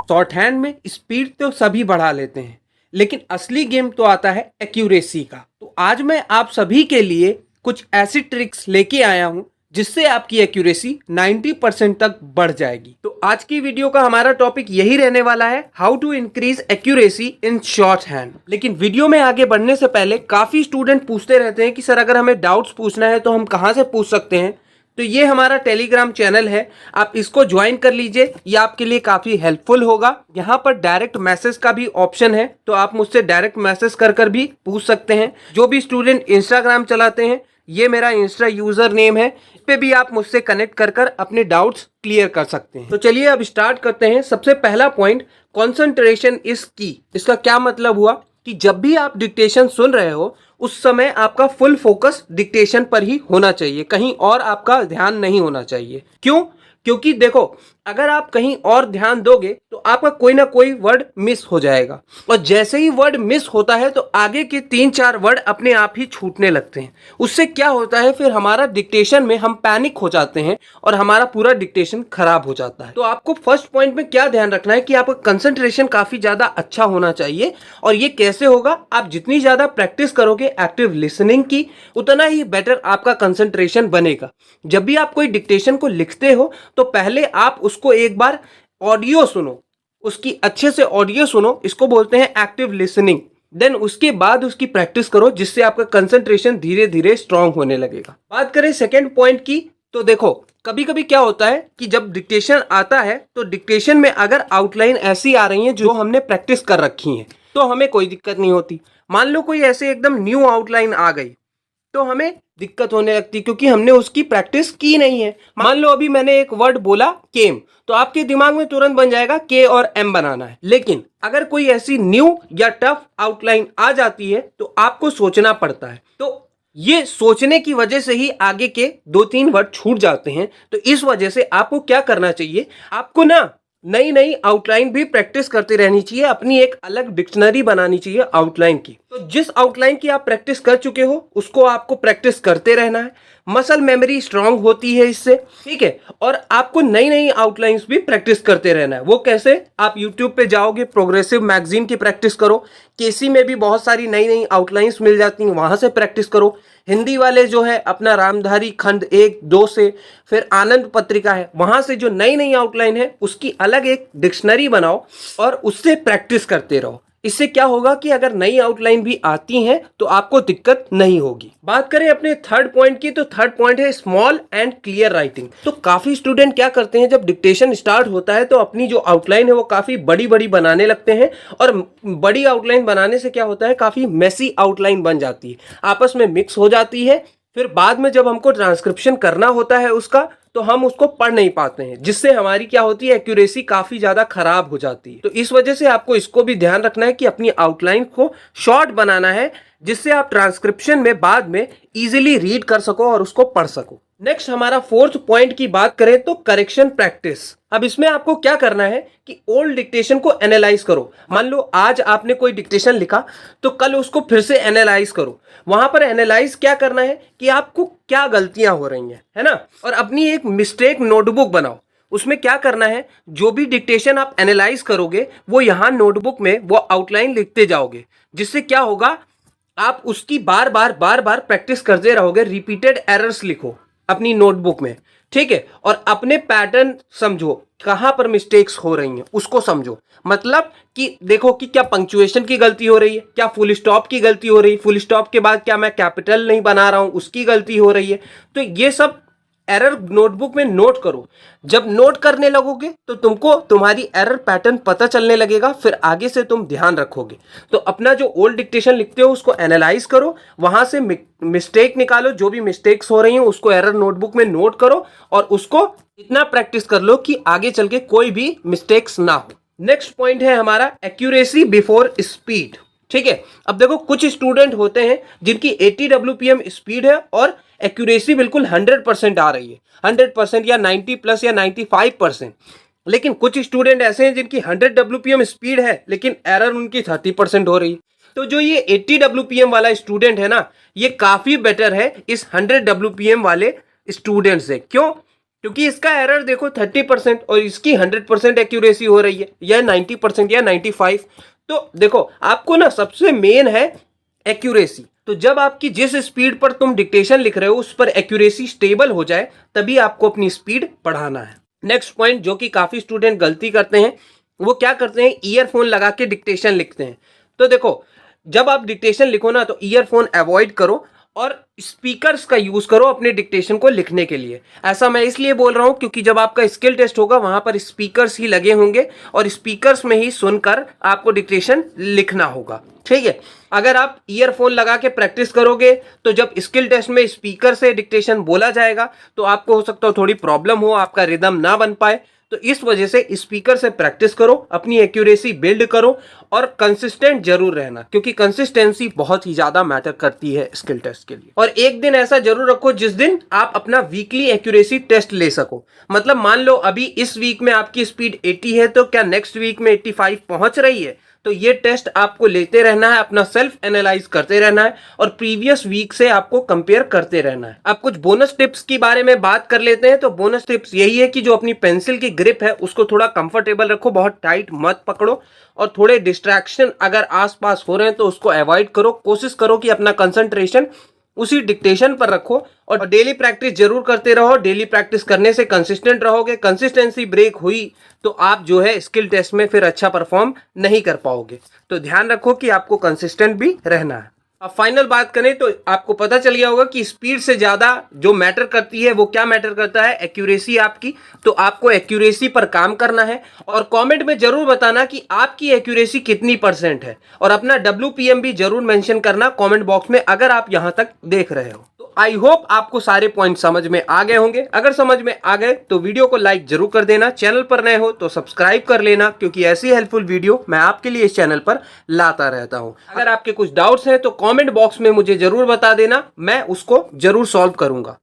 Short hand में speed तो सभी बढ़ा लेते हैं, लेकिन असली गेम तो आता है एक्यूरेसी का। तो आज मैं आप सभी के लिए कुछ ऐसी ट्रिक्स लेके आया हूं जिससे आपकी एक्यूरेसी 90% तक बढ़ जाएगी। तो आज की वीडियो का हमारा टॉपिक यही रहने वाला है, how to increase accuracy in shorthand. लेकिन वीडियो में आगे बढ़ने से पहले काफी स्टूडेंट पूछते रहते हैं कि सर अगर हमें डाउट्स पूछना है तो हम कहां से पूछ सकते हैं। तो ये हमारा टेलीग्राम चैनल है, आप इसको ज्वाइन कर लीजिए, ये आपके लिए काफ़ी हेल्पफुल होगा। यहाँ पर डायरेक्ट मैसेज का भी ऑप्शन है, तो आप मुझसे डायरेक्ट मैसेज कर भी पूछ सकते हैं। जो भी स्टूडेंट इंस्टाग्राम चलाते हैं, ये मेरा इंस्टा यूज़र नेम है, इस पे भी आप मुझसे कनेक्ट कर अपने डाउट्स क्लियर कर सकते हैं। तो चलिए अब स्टार्ट करते हैं। सबसे पहला पॉइंट, कॉन्सेंट्रेशन इज की। इसका क्या मतलब हुआ कि जब भी आप डिक्टेशन सुन रहे हो उस समय आपका फुल फोकस डिक्टेशन पर ही होना चाहिए, कहीं और आपका ध्यान नहीं होना चाहिए। क्यों? क्योंकि देखो, अगर आप कहीं और ध्यान दोगे तो आपका कोई ना कोई वर्ड मिस हो जाएगा, और जैसे ही वर्ड मिस होता है तो आगे के 3-4 वर्ड अपने आप ही छूटने लगते हैं। उससे क्या होता है, फिर हमारा डिक्टेशन में हम पैनिक हो जाते हैं और हमारा पूरा डिक्टेशन खराब हो जाता है। तो आपको फर्स्ट पॉइंट में क्या ध्यान रखना है कि आपका कंसंट्रेशन काफी ज्यादा अच्छा होना चाहिए। और ये कैसे होगा? आप जितनी ज्यादा प्रैक्टिस करोगे एक्टिव लिसनिंग की, उतना ही बेटर आपका कंसंट्रेशन बनेगा। जब भी आप कोई डिक्टेशन को लिखते हो तो पहले आप उसको एक बार ऑडियो सुनो, उसकी अच्छे से ऑडियो सुनो, इसको बोलते हैं एक्टिव लिसनिंग। देन उसके बाद उसकी प्रैक्टिस करो, जिससे आपका कंसंट्रेशन धीरे धीरे स्ट्रांग होने लगेगा। बात करें सेकंड पॉइंट की, तो देखो कभी कभी क्या होता है कि जब डिक्टेशन आता है तो डिक्टेशन में अगर आउटलाइन ऐसी आ रही है जो हमने प्रैक्टिस कर रखी है तो हमें कोई दिक्कत नहीं होती। मान लो कोई ऐसे एकदम न्यू आउटलाइन आ गई तो हमें दिक्कत होने लगती, क्योंकि हमने उसकी प्रैक्टिस की नहीं है। मान लो अभी मैंने एक वर्ड बोला केम, तो आपके दिमाग में तुरंत बन जाएगा के और एम बनाना है। लेकिन अगर कोई ऐसी न्यू या टफ आउटलाइन आ जाती है तो आपको सोचना पड़ता है, तो ये सोचने की वजह से ही आगे के 2-3 वर्ड छूट जाते हैं। तो इस वजह से आपको क्या करना चाहिए, आपको ना नई नई आउटलाइन भी प्रैक्टिस करते रहनी चाहिए, अपनी एक अलग डिक्शनरी बनानी चाहिए आउटलाइन की। तो जिस आउटलाइन की आप प्रैक्टिस कर चुके हो उसको आपको प्रैक्टिस करते रहना है, मसल मेमोरी स्ट्रांग होती है इससे, ठीक है। और आपको नई नई आउटलाइंस भी प्रैक्टिस करते रहना है। वो कैसे? आप यूट्यूब पे जाओगे, प्रोग्रेसिव मैगजीन की प्रैक्टिस करो, केसी में भी बहुत सारी नई नई आउटलाइंस मिल जाती हैं, वहां से प्रैक्टिस करो। हिंदी वाले जो है अपना रामधारी खंड 1-2 से, फिर आनंद पत्रिका है, वहां से जो नई नई आउटलाइन है उसकी अलग एक डिक्शनरी बनाओ और उससे प्रैक्टिस करते रहो। इससे क्या होगा कि अगर नई आउटलाइन भी आती हैं तो आपको दिक्कत नहीं होगी। बात करें अपने थर्ड पॉइंट की, तो थर्ड पॉइंट है स्मॉल एंड क्लियर राइटिंग। तो काफी स्टूडेंट क्या करते हैं, जब डिक्टेशन स्टार्ट होता है तो अपनी जो आउटलाइन है वो काफी बड़ी बड़ी बनाने लगते हैं, और बड़ी आउटलाइन बनाने से क्या होता है, काफी मेसी आउटलाइन बन जाती है, आपस में मिक्स हो जाती है। फिर बाद में जब हमको ट्रांसक्रिप्शन करना होता है उसका, तो हम उसको पढ़ नहीं पाते हैं, जिससे हमारी क्या होती है, एक्यूरेसी काफी ज्यादा खराब हो जाती है। तो इस वजह से आपको इसको भी ध्यान रखना है कि अपनी आउटलाइन को शॉर्ट बनाना है, जिससे आप ट्रांसक्रिप्शन में बाद में इजीली रीड कर सको और उसको पढ़ सको। नेक्स्ट हमारा फोर्थ पॉइंट की बात करें तो करेक्शन प्रैक्टिस। अब इसमें आपको क्या करना है कि ओल्ड डिक्टेशन को एनालाइज करो। मान लो आज आपने कोई डिक्टेशन लिखा तो कल उसको फिर से एनालाइज करो। वहां पर एनालाइज क्या करना है कि आपको क्या गलतियां हो रही हैं, है ना। और अपनी एक मिस्टेक नोटबुक बनाओ, उसमें क्या करना है, जो भी डिक्टेशन आप एनालाइज करोगे वो यहाँ नोटबुक में वो आउटलाइन लिखते जाओगे, जिससे क्या होगा, आप उसकी बार बार प्रैक्टिस करते रहोगे। रिपीटेड एरर्स लिखो अपनी नोटबुक में, ठीक है। और अपने पैटर्न समझो, कहां पर मिस्टेक्स हो रही हैं उसको समझो। मतलब कि देखो कि क्या पंक्चुएशन की गलती हो रही है, क्या फुल स्टॉप की गलती हो रही है, फुल स्टॉप के बाद क्या मैं कैपिटल नहीं बना रहा हूं उसकी गलती हो रही है। तो ये सब एरर नोटबुक में नोट करो। जब नोट करने लगोगे तो तुमको तुम्हारी एरर पैटर्न पता चलने लगेगा, फिर आगे से तुम ध्यान रखोगे। तो अपना जो ओल्ड डिक्टेशन लिखते हो उसको एनालाइज करो, वहां से मिस्टेक निकालो, जो भी मिस्टेक्स हो रही हैं उसको एरर नोटबुक में नोट करो, और उसको इतना प्रैक्टिस कर लो कि आगे चल के कोई भी मिस्टेक्स ना हो। नेक्स्ट पॉइंट है हमारा एक्यूरेसी बिफोर स्पीड, ठीक है। अब देखो कुछ स्टूडेंट होते हैं जिनकी 80 WPM स्पीड है और एक्यूरेसी बिल्कुल 100% आ रही है, 100% या 90+ या 95%। लेकिन कुछ स्टूडेंट ऐसे हैं जिनकी 100 WPM स्पीड है लेकिन एरर उनकी 30% हो रही है। तो जो ये 80 WPM वाला स्टूडेंट है ना, ये काफी बेटर है इस 100 WPM वाले स्टूडेंट से। क्यों? क्योंकि इसका एरर देखो 30% और इसकी 100% एक्यूरेसी हो रही है, या 90% या 95। तो देखो आपको ना सबसे मेन है एक्यूरेसी। तो जब आपकी जिस स्पीड पर तुम डिक्टेशन लिख रहे हो उस पर एक्यूरेसी स्टेबल हो जाए तभी आपको अपनी स्पीड बढ़ाना है। नेक्स्ट पॉइंट जो कि काफी स्टूडेंट गलती करते हैं, वो क्या करते हैं, ईयरफोन लगा के डिक्टेशन लिखते हैं। तो देखो जब आप डिक्टेशन लिखो ना तो ईयरफोन अवॉइड करो और स्पीकर्स का यूज करो अपने डिक्टेशन को लिखने के लिए। ऐसा मैं इसलिए बोल रहा हूं क्योंकि जब आपका स्किल टेस्ट होगा वहां पर स्पीकर्स ही लगे होंगे और स्पीकर्स में ही सुनकर आपको डिक्टेशन लिखना होगा, ठीक है। अगर आप ईयरफोन लगा के प्रैक्टिस करोगे तो जब स्किल टेस्ट में स्पीकर से डिक्टेशन बोला जाएगा तो आपको हो सकता है थोड़ी प्रॉब्लम हो, आपका रिदम ना बन पाए। तो इस वजह से स्पीकर से प्रैक्टिस करो, अपनी एक्यूरेसी बिल्ड करो और कंसिस्टेंट जरूर रहना, क्योंकि कंसिस्टेंसी बहुत ही ज्यादा मैटर करती है स्किल टेस्ट के लिए। और एक दिन ऐसा जरूर रखो जिस दिन आप अपना वीकली एक्यूरेसी टेस्ट ले सको। मतलब मान लो अभी इस वीक में आपकी स्पीड 80 है, तो क्या नेक्स्ट वीक में 85 पहुंच रही है? तो ये टेस्ट आपको लेते रहना है, अपना सेल्फ एनालाइज करते रहना है और प्रीवियस वीक से आपको कंपेयर करते रहना है। अब कुछ बोनस टिप्स के बारे में बात कर लेते हैं। तो बोनस टिप्स यही है कि जो अपनी पेंसिल की ग्रिप है उसको थोड़ा कंफर्टेबल रखो, बहुत टाइट मत पकड़ो और थोड़े डिस्ट्रैक्शन अगर आसपास हो रहे हैं तो उसको अवॉइड करो। कोशिश करो कि अपना कंसंट्रेशन उसी डिक्टेशन पर रखो और डेली प्रैक्टिस जरूर करते रहो। डेली प्रैक्टिस करने से कंसिस्टेंट रहोगे। कंसिस्टेंसी ब्रेक हुई तो आप जो है स्किल टेस्ट में फिर अच्छा परफॉर्म नहीं कर पाओगे। तो ध्यान रखो कि आपको कंसिस्टेंट भी रहना है। अब फाइनल बात करें तो आपको पता चल गया होगा कि स्पीड से ज्यादा जो मैटर करती है वो क्या मैटर करता है, एक्यूरेसी आपकी। तो आपको एक्यूरेसी पर काम करना है और कमेंट में जरूर बताना कि आपकी एक्यूरेसी कितनी % है और अपना WPM भी जरूर मेंशन करना कमेंट बॉक्स में अगर आप यहां तक देख रहे हो। तो आई होप आपको सारे पॉइंट समझ में आ गए होंगे। अगर समझ में आ गए तो वीडियो को लाइक जरूर कर देना, चैनल पर नए हो तो सब्सक्राइब कर लेना, क्योंकि ऐसी हेल्पफुल वीडियो मैं आपके लिए इस चैनल पर लाता रहता हूं। अगर आपके कुछ डाउट्स हैं तो कमेंट बॉक्स में मुझे जरूर बता देना, मैं उसको जरूर सॉल्व करूंगा।